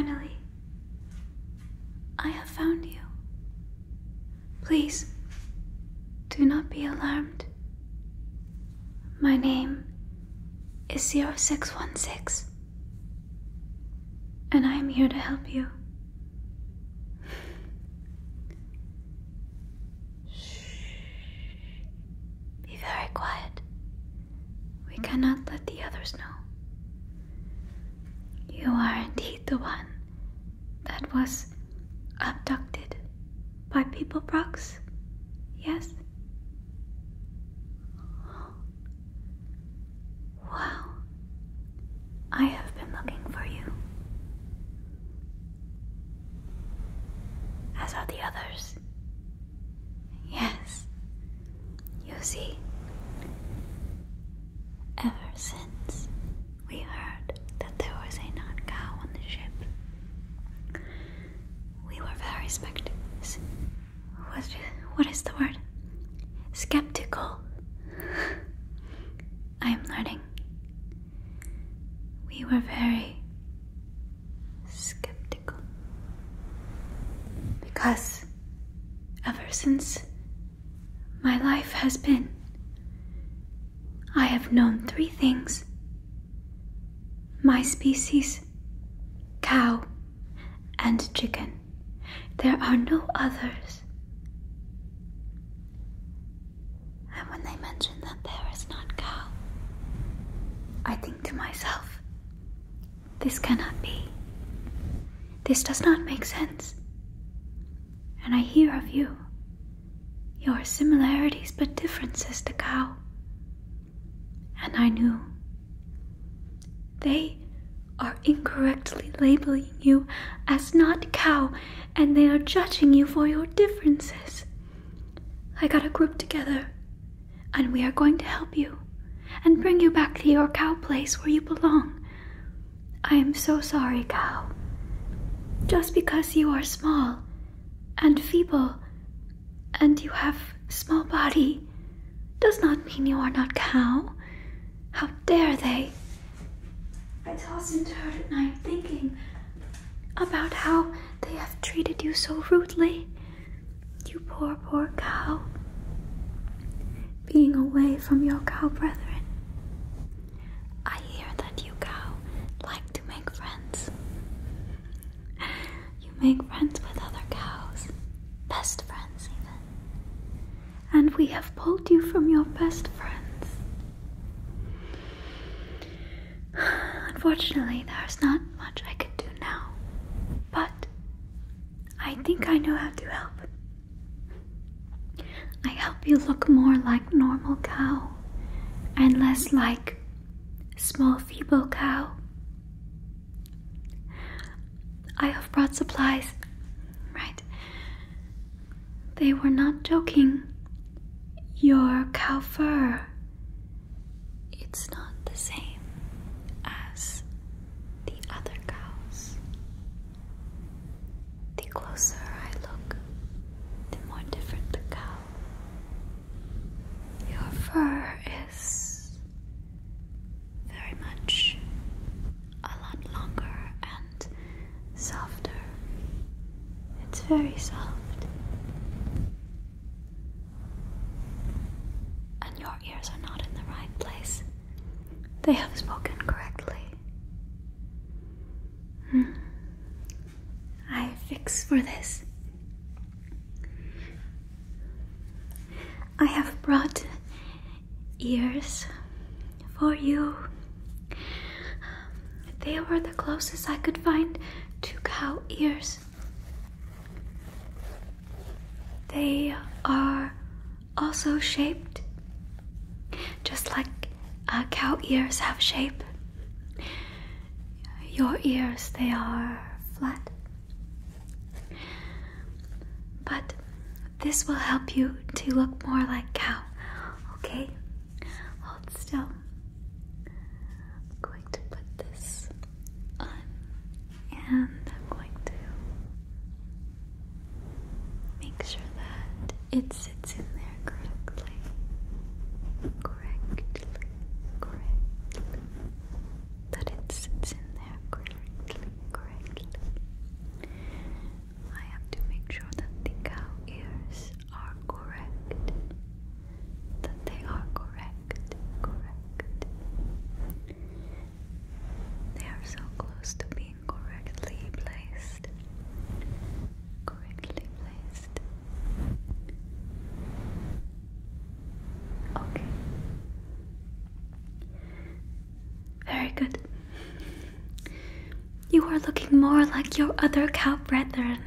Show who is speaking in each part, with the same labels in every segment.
Speaker 1: Finally, I have found you. Please, do not be alarmed. My name is 0616, and I am here to help you. Be very quiet. We cannot let the others know. You are indeed the one that was abducted by people Brooks, yes? Wow. I have been looking for you. As are the others. Yes. You see, ever since we heard that there was a non-cow on the ship, we were very what is the word? Skeptical. I am learning. We were very skeptical. Because ever since my life has been, I have known 3 things. My species, cow, and chicken. There are no others. And when they mention that there is not cow, I think to myself, this cannot be. This does not make sense. And I hear of you, your similarities but differences to cow. And I knew they are incorrectly labeling you as not cow, and they are judging you for your differences. I got a group together, and we are going to help you and bring you back to your cow place where you belong. I am so sorry, cow. Just because you are small and feeble and you have a small body does not mean you are not cow. How dare they? I toss and turn at night thinking about how they have treated you so rudely. You poor, poor cow. Being away from your cow brethren. I hear that you cow like to make friends. You make friends with other cows. Best friends even. And we have pulled you from your best friends. Unfortunately, there's not much I can do now, but I think I know how to help. I help you look more like normal cow and less like small feeble cow. I have brought supplies, right? They were not joking. Your cow fur, it's not the same as the other cows. The closer I look, the more different the cow. Your fur is very much a lot longer and softer. It's very soft. And your ears are not in the right place. They have spoken correctly. I fix for this. I have brought ears for you. They were the closest I could find to cow ears. They are also shaped just like cow ears have shape. Your ears, they are flat. But this will help you to look more like cow, okay? Hold still. I'm going to put this on, and I'm going to make sure that it sits in there correctly. That it sits in there correctly. good. You are looking more like your other cow brethren.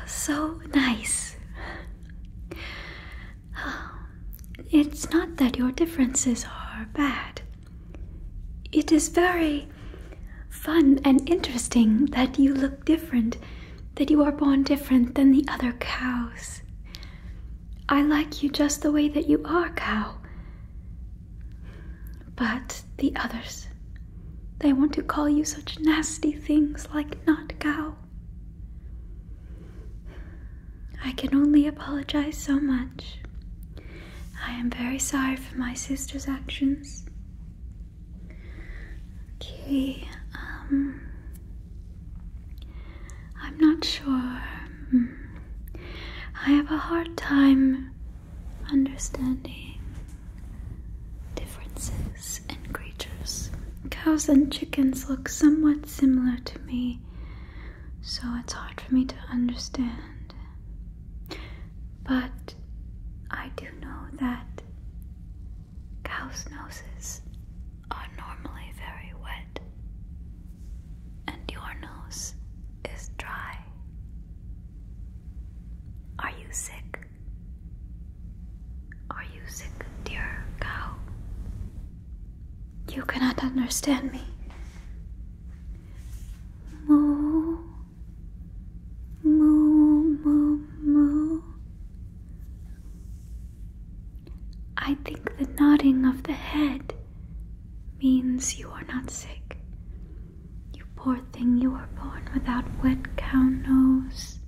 Speaker 1: So nice. It's not that your differences are bad. It is very fun and interesting that you look different, that you are born different than the other cows. I like you just the way that you are, cow. But the others, they want to call you such nasty things like not cow. I can only apologize so much. I am very sorry for my sister's actions. Okay, I'm not sure. I have a hard time understanding differences in creatures. Cows and chickens look somewhat similar to me, so it's hard for me to understand. But I do know that cows' noses are normally very wet, and your nose is dry. Are you sick? Are you sick, dear cow? You cannot understand me. Moo, moo, moo, moo. I think the nodding of the head means you are not sick. You poor thing, you were born without wet cow nose.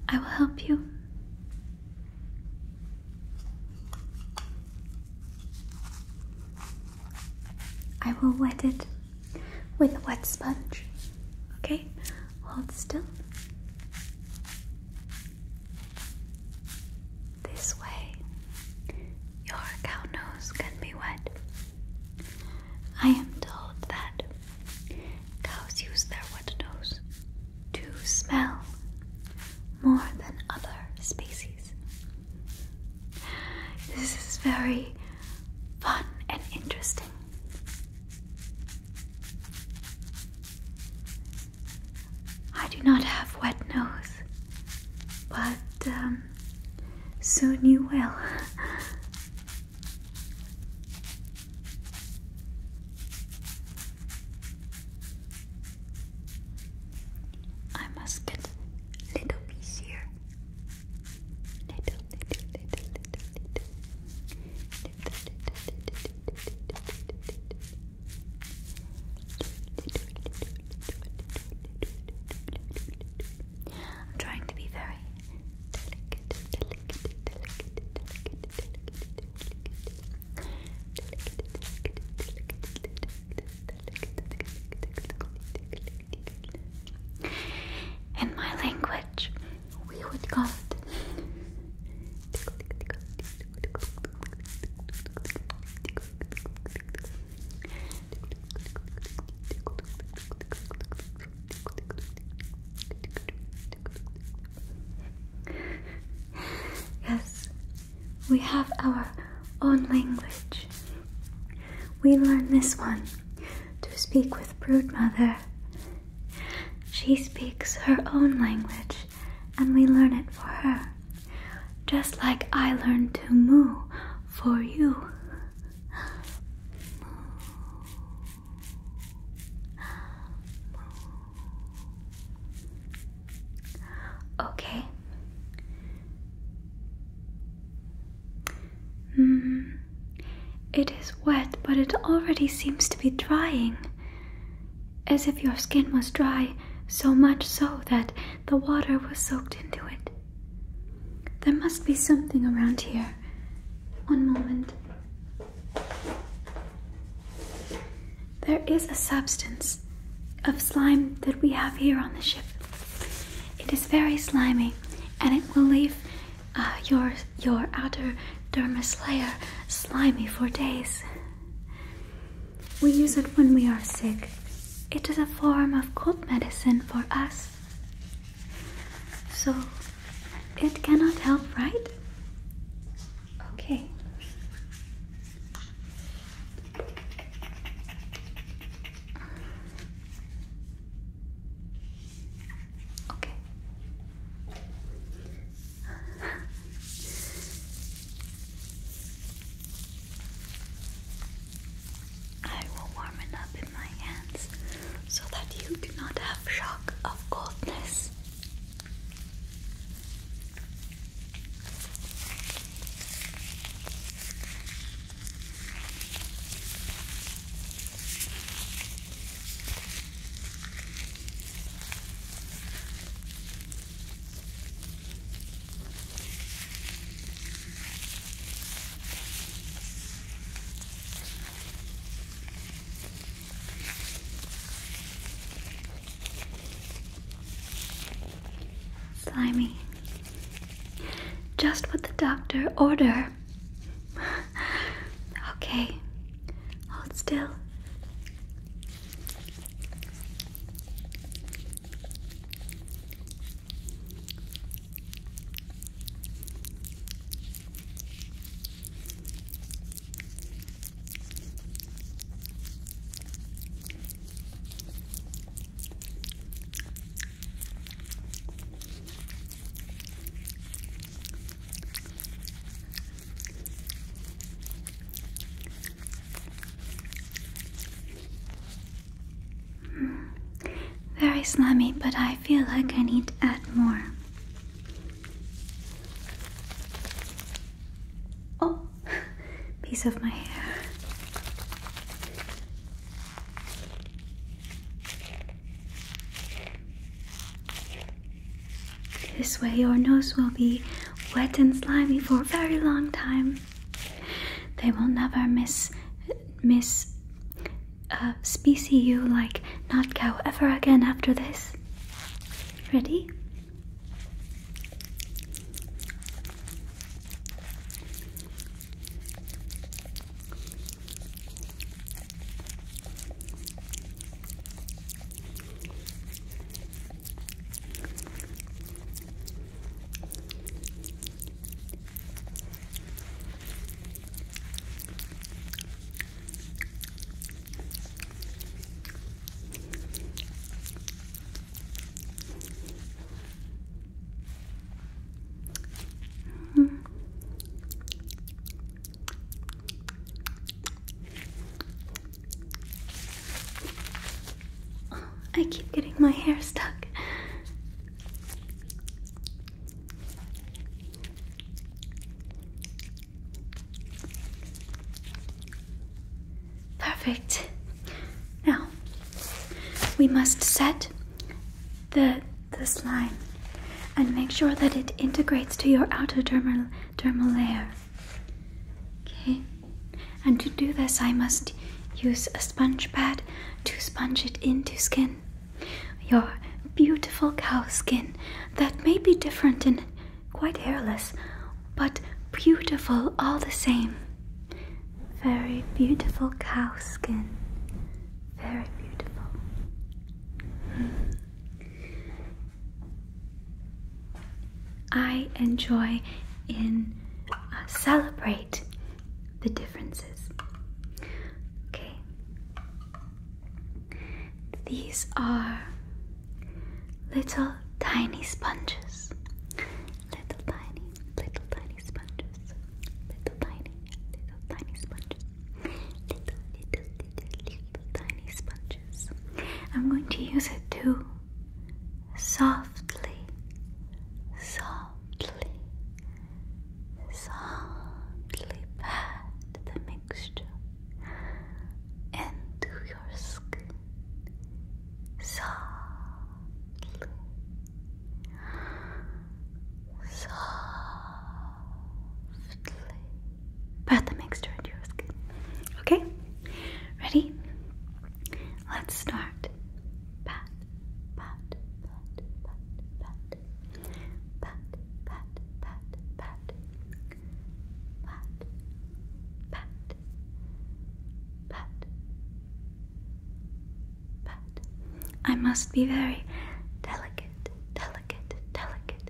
Speaker 1: I will help you. I will wet it with a wet sponge. Okay? Hold still. This way, your cow nose can be wet. I am told that cows use their wet nose to smell more than other species. This is very fun and interesting. I do not have wet nose, but soon you will. I must get little piece here. Little. I'm trying to be very delicate. In my language, we would call it yes, we have our own language. We learn this one to speak with Broodmother. She speaks her own language, and we learn it for her, just like I learned to moo for you. Okay. It is wet, but it already seems to be drying, as if your skin was dry, so much so that the water was soaked into it. There must be something around here. One moment. There is a substance of slime that we have here on the ship. It is very slimy, and it will leave your outer dermis layer slimy for days. We use it when we are sick. It is a form of cold medicine for us. So it cannot help, right? Okay. just what the doctor ordered. Okay, hold still. Very slimy, but I feel like I need to add more. Oh, piece of my hair. This way your nose will be wet and slimy for a very long time. They will never species you like not cow ever again after this. Ready? I keep getting my hair stuck. Perfect. Now, we must set the slime and make sure that it integrates to your outer dermal layer. Okay? And to do this, I must use a sponge pad to sponge it into skin. Your beautiful cow skin that may be different and quite hairless, but beautiful all the same. Very beautiful cow skin. Very beautiful. I enjoy and celebrate the differences. Okay. These are little tiny sponges. Little tiny sponges. Little tiny sponges. Little tiny sponges. I'm going to use it to softly pat the mixture into your skin. Softly pat the mixture into your skin. Okay? Ready? Let's start. Pat, pat, pat, pat, pat, pat, pat, pat, pat, pat, pat, pat, pat. I must be very delicate. And delicate.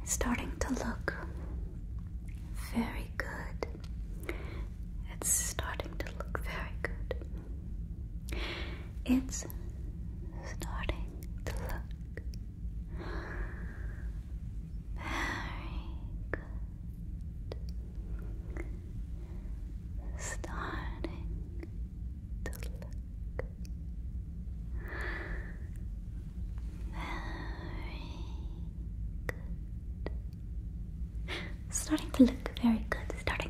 Speaker 1: It's starting to look very good. It's starting to look very good. It's starting to look very good. Starting to look very good. Starting to look very good. Starting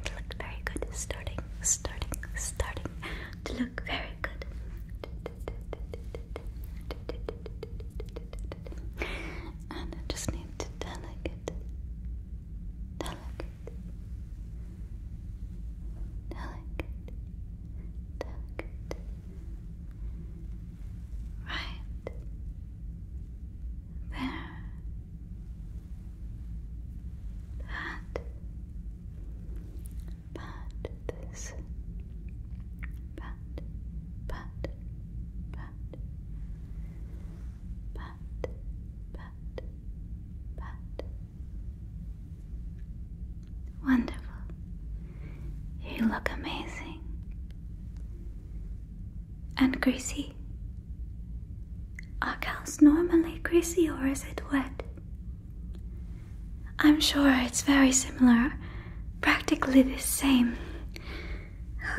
Speaker 1: and greasy. Are cows normally greasy or is it wet? I'm sure it's very similar, practically the same.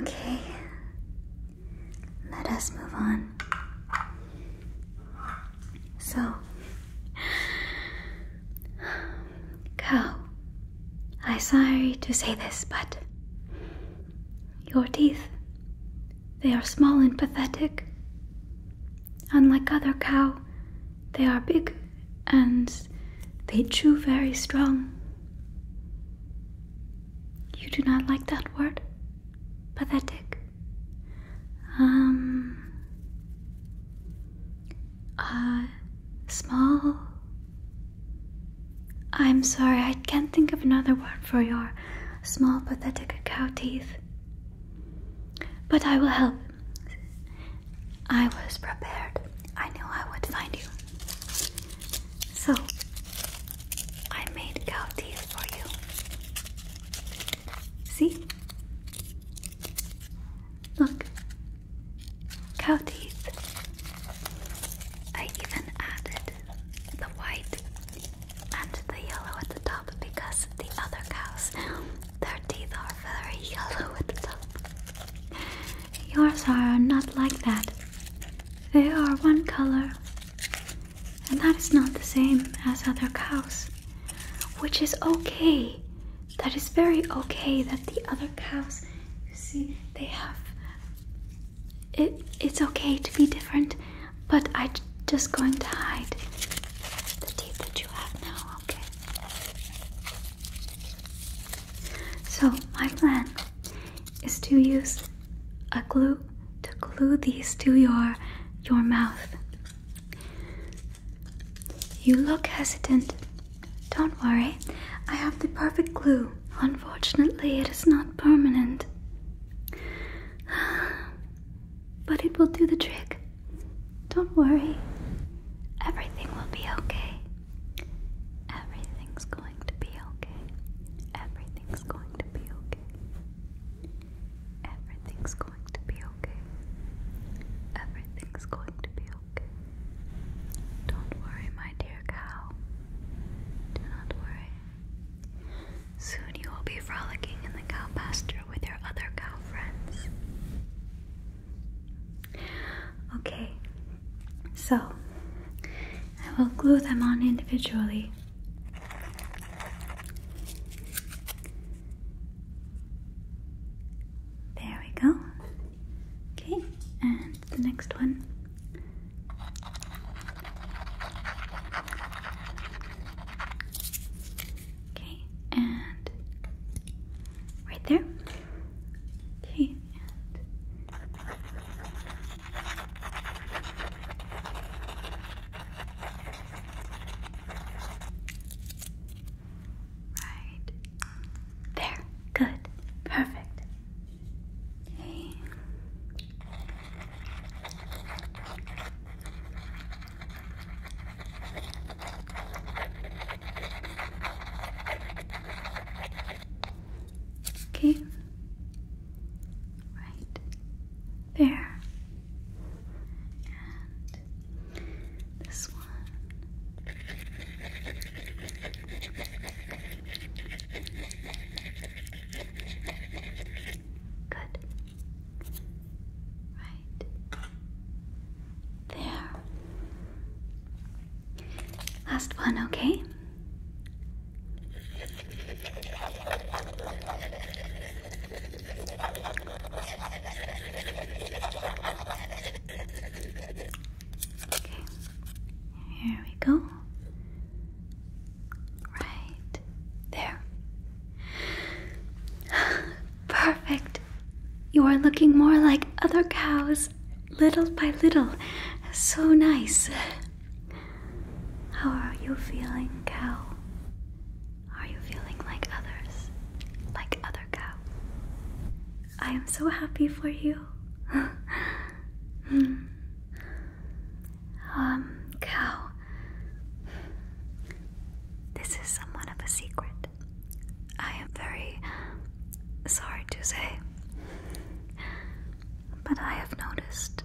Speaker 1: Okay, let us move on. So, cow, I'm sorry to say this, but your teeth, they are small and pathetic. Unlike other cow, they are big and they chew very strong. You do not like that word? Pathetic? Small? I'm sorry, I can't think of another word for your small, pathetic cow teeth. But I will help. I was prepared. I knew I would find you. So, I made cow teeth for you. See? Look. Cow teeth. I even added the white and the yellow at the top because the other cows, their teeth are very yellow at the top. Yours are not like that. They are one color, and that is not the same as other cows, which is okay. That is very okay that the other cows, you see, they have, it's okay to be different, but I'm just going to hide the teeth that you have now, okay? So, my plan is to use a glue to glue these to your mouth. You look hesitant. Don't worry, I have the perfect glue. Unfortunately, it is not permanent. But it will do the trick. Don't worry. Everything will be okay. Everything's going to be okay. Everything's going to be okay. Everything's going to be okay. Everything's going to be okay. Don't worry, my dear cow. Do not worry. Soon you will be frolicking in the cow pasture with your other cow friends. Okay, so I will glue them on individually. There we go. Okay, and the next one. Okay, and right there. Okay, right there. Good. Perfect. Okay. Okay. Right there. And this one. Good. Right there. Last one, okay? Okay, here we go. Right there. Perfect. You are looking more like other cows, little by little. So nice. How are you feeling, cow? Are you feeling like others? Like other cows? I am so happy for you. Cow. This is somewhat of a secret. I am very sorry to say, but I have noticed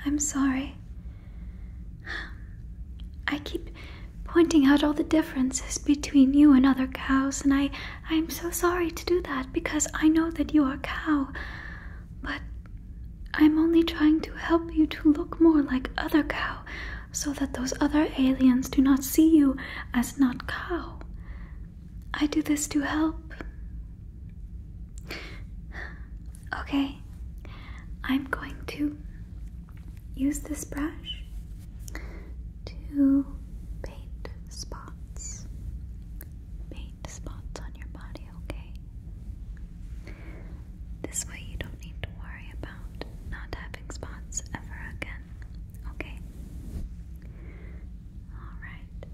Speaker 1: I'm sorry. I keep pointing out all the differences between you and other cows, and I'm so sorry to do that because I know that you are a cow, but I'm only trying to help you to look more like other cow so that those other aliens do not see you as not cow. I do this to help. Okay, I'm going to use this brush to paint spots. Paint spots on your body, okay? This way you don't need to worry about not having spots ever again, okay? Alright.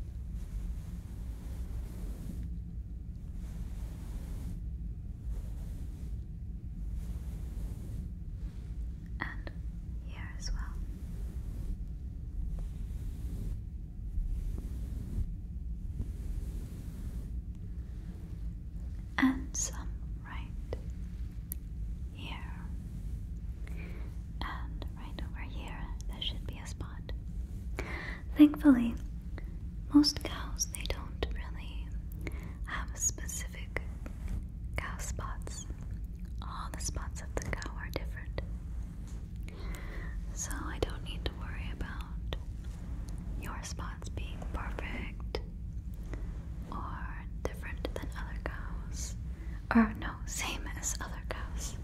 Speaker 1: And here as well. And some right here. And right over here, there should be a spot. Thankfully, most cows, they don't really have specific cow spots. All the spots of the cow are different. So I don't need to worry about your spots being perfect or different than other cows. Or no, same as other cows.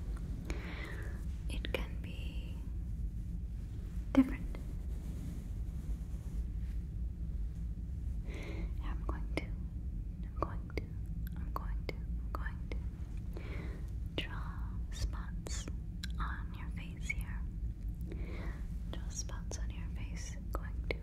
Speaker 1: It can be different. I'm going to draw spots on your face here. Draw spots on your face. Going to.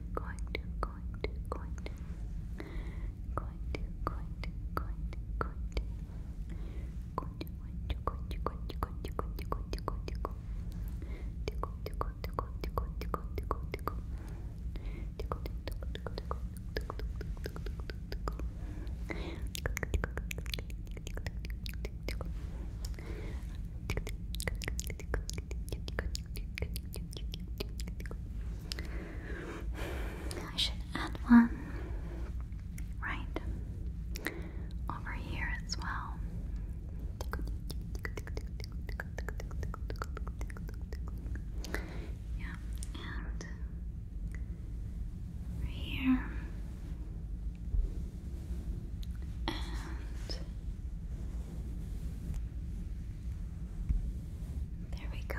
Speaker 1: I should add one right over here as well. Yeah, and over here. And there we go.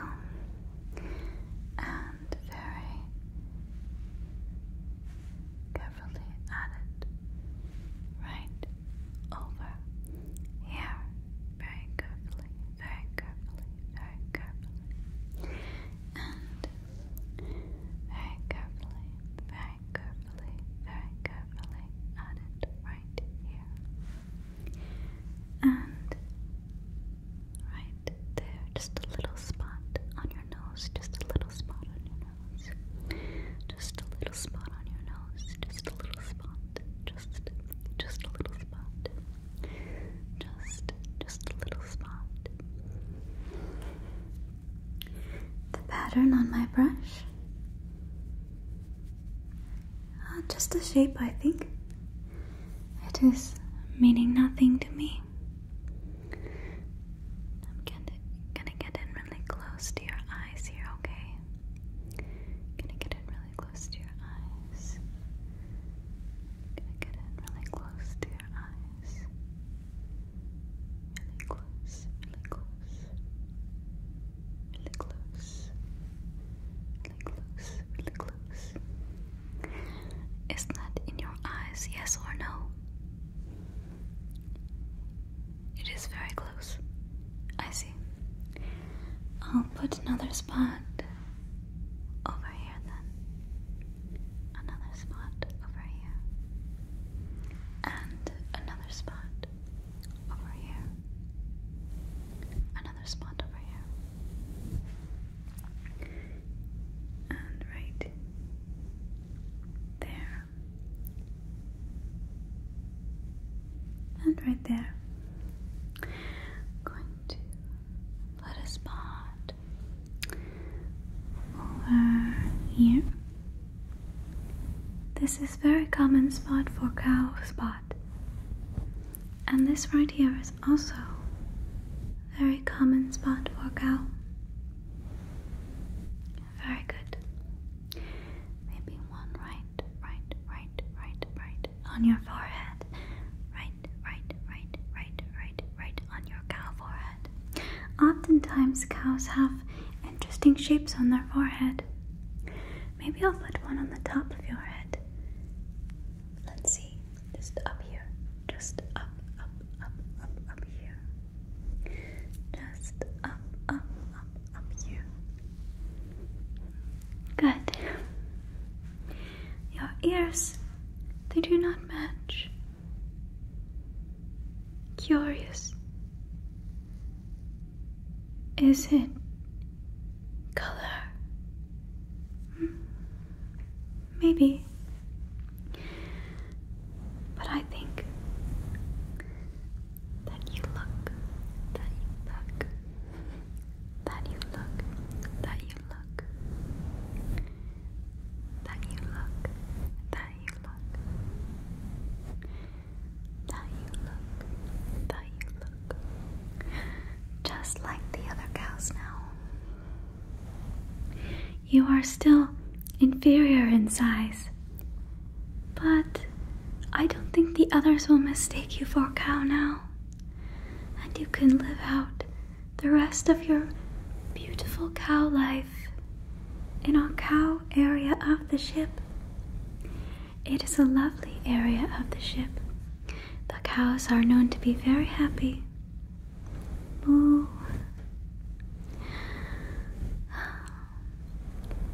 Speaker 1: And very carefully added right over here. Very carefully, very carefully, very carefully. And very carefully, very carefully, very carefully added right here. And right there, just a little spot on your nose, just a little spot on your nose. Just a little spot on your nose, just a little spot, just a little spot, just a little spot. The pattern on my brush, just a shape, I think. It is meaning nothing to me. I'm gonna get in really close to your eyes here, okay? Gonna get in really close to your eyes. Gonna get in really close to your eyes. Really close, really close. Really close. Really close, really close. Is that in your eyes, yes or no? It is very close. I see. I'll put another spot over here then. Another spot over here. And another spot over here. Another spot over here. And right there. And right there. Going to put a spot over here. This is very common spot for cow spot. And this right here is also very common spot for cow. Very good. Maybe one right on your forehead. Right on your cow forehead. Oftentimes cows have interesting shapes on their forehead. Maybe I'll put one on the top of your head. Let's see, just up here, just up here. Just up here. Good. Your ears, they do not match. Curious. Is it color? Maybe. But I think that you look. Just like the other cows now. You are still inferior in size, but I don't think the others will mistake you for a cow now, and you can live out the rest of your beautiful cow life in our cow area of the ship. It is a lovely area of the ship. The cows are known to be very happy. Moo.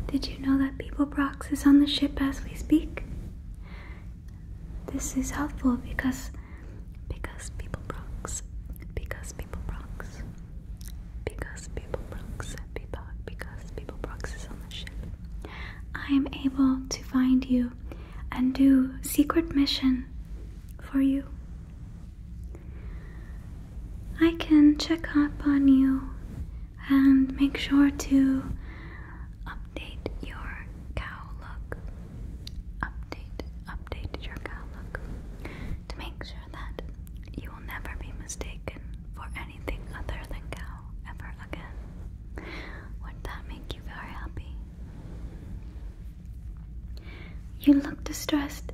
Speaker 1: Did you know that Beeblebrox is on the ship as we speak? This is helpful because Beeblebrox is on the ship. I am able to find you and do secret mission for you. I can check up on you and make sure to update your cow look. Update your cow look to make sure that you will never be mistaken for anything other than cow ever again. Would that make you very happy? You look distressed.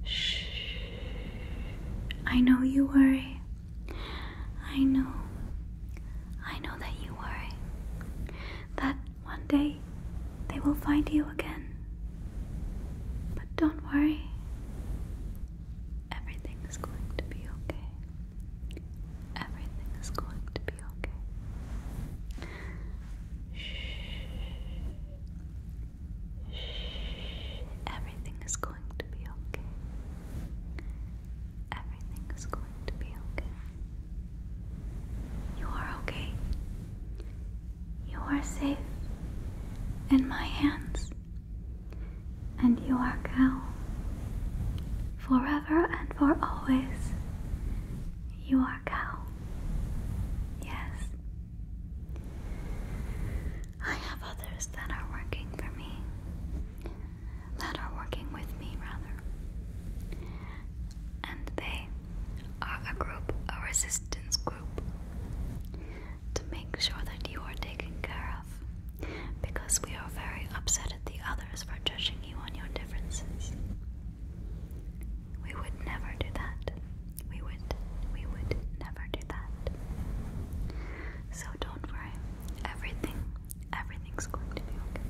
Speaker 1: Shh. I know you worry. I know that you worry that one day they will find you again. But don't worry. Everything is going to be okay. Everything is going to be okay. Shh. Everything is going to be okay. Everything is going to be okay. You are okay. You are safe in my hands. And you are cow. Forever and for always. You are cow. Yes. I have others that are working for me. That are working with me, rather. And they are a group, a resistance group, to make sure that you are taken care of, because we are very upset at the others for judging you on your differences. We would never do that. We would never do that. So don't worry. Everything's going to be okay.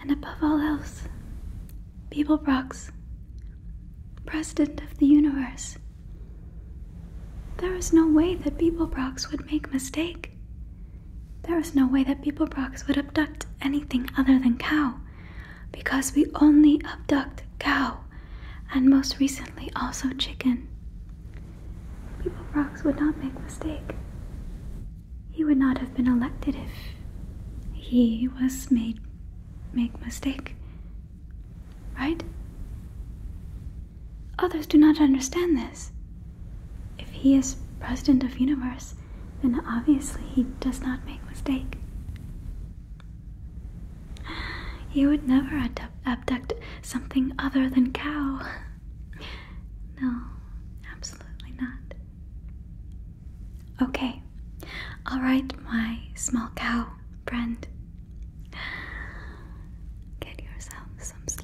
Speaker 1: And above all else, Beeblebrox, President of the universe. There is no way that Beeblebrox would make a mistake. There is no way that Beeblebrox would abduct anything other than cow, because we only abduct cow, and most recently also chicken. Beeblebrox would not make a mistake. He would not have been elected if he was make mistake. Right? Others do not understand this. If he is president of universe, then obviously he does not make mistake. You would never abduct something other than cow. No, absolutely not. Okay, alright, my small cow friend. Get yourself some sleep.